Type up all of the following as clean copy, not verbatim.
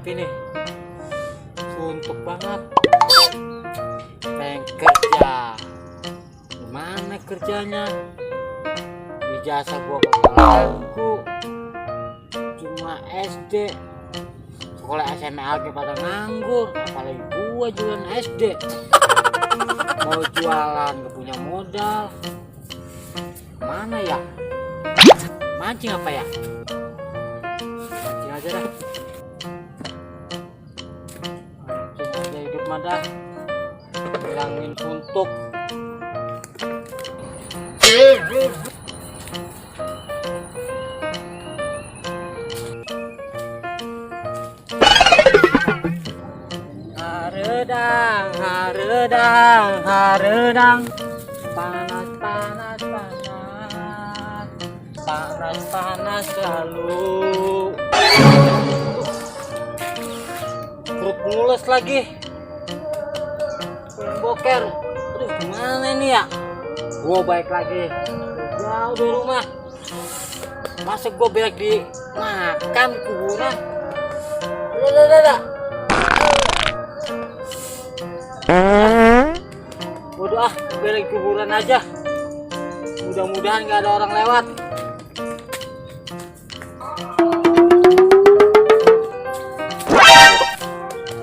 tapi nih suntuk banget. Pengen kerja, gimana kerjanya? Ijazah gua kagak laku, cuma SD. Sekolah SMA aja pada nganggur, apalagi gua jualan SD. Mau jualan gak punya modal. Mana ya? Mancing apa ya? Mancing aja dah. Mancing aja hidup mah dah. Bilangin suntuk. Haredang, haredang, haredang. Panas, panas, panas. Panas, panas selalu. Perut mules lagi. Boker. Aduh, gimana ini ya? Gua baik lagi. Jauh dari rumah. Masa gua balik di makan kuburan? Udah. Bodoh ah, balik kuburan aja. Mudah-mudahan nggak ada orang lewat.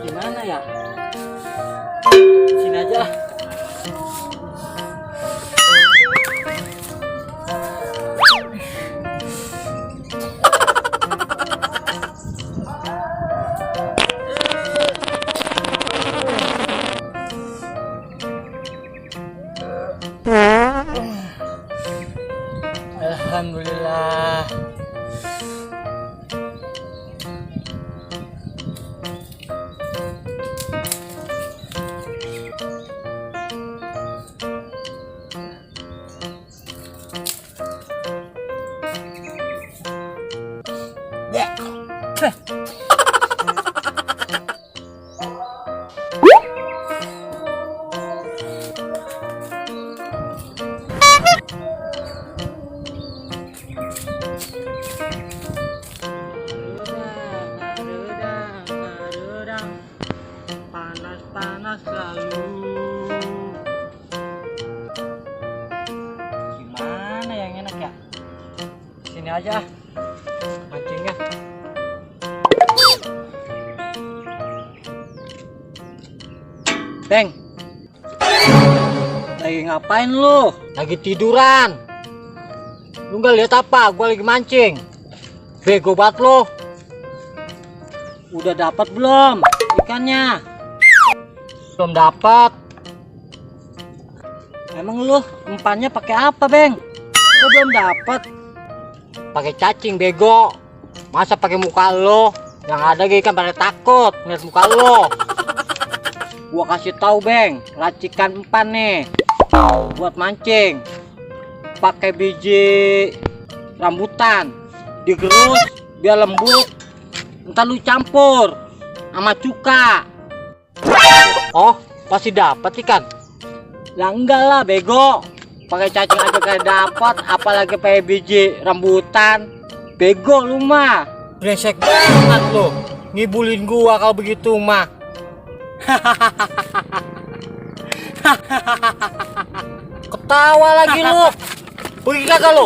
Gimana ya? Sini aja lah. Alhamdulillah. Ya. Panas lalu. Gimana yang enak ya? Sini aja mancingnya. Beng, lagi ngapain lu? Lagi tiduran. Lu nggak lihat apa? Gua lagi mancing. Bego banget lu. Udah dapat belum ikannya? Belum dapat. Emang lu umpannya pakai apa, Beng? Gua belum dapat. Pakai cacing, bego. Masa pakai muka lo? Yang ada ikan pada takut ngeliat muka lo. Gua kasih tahu, Beng, racikan umpan nih buat mancing. Pakai biji rambutan, digerus biar lembut. Ntar lu campur sama cuka. Oh, pasti dapat ikan. Lah enggak lah, bego. Pakai cacing aja kayak dapat, apalagi pakai biji rambutan. Bego lu mah. Brengsek banget lu. Ngibulin gua kalau begitu mah. Ketawa lagi lu. Pergi kagak lu?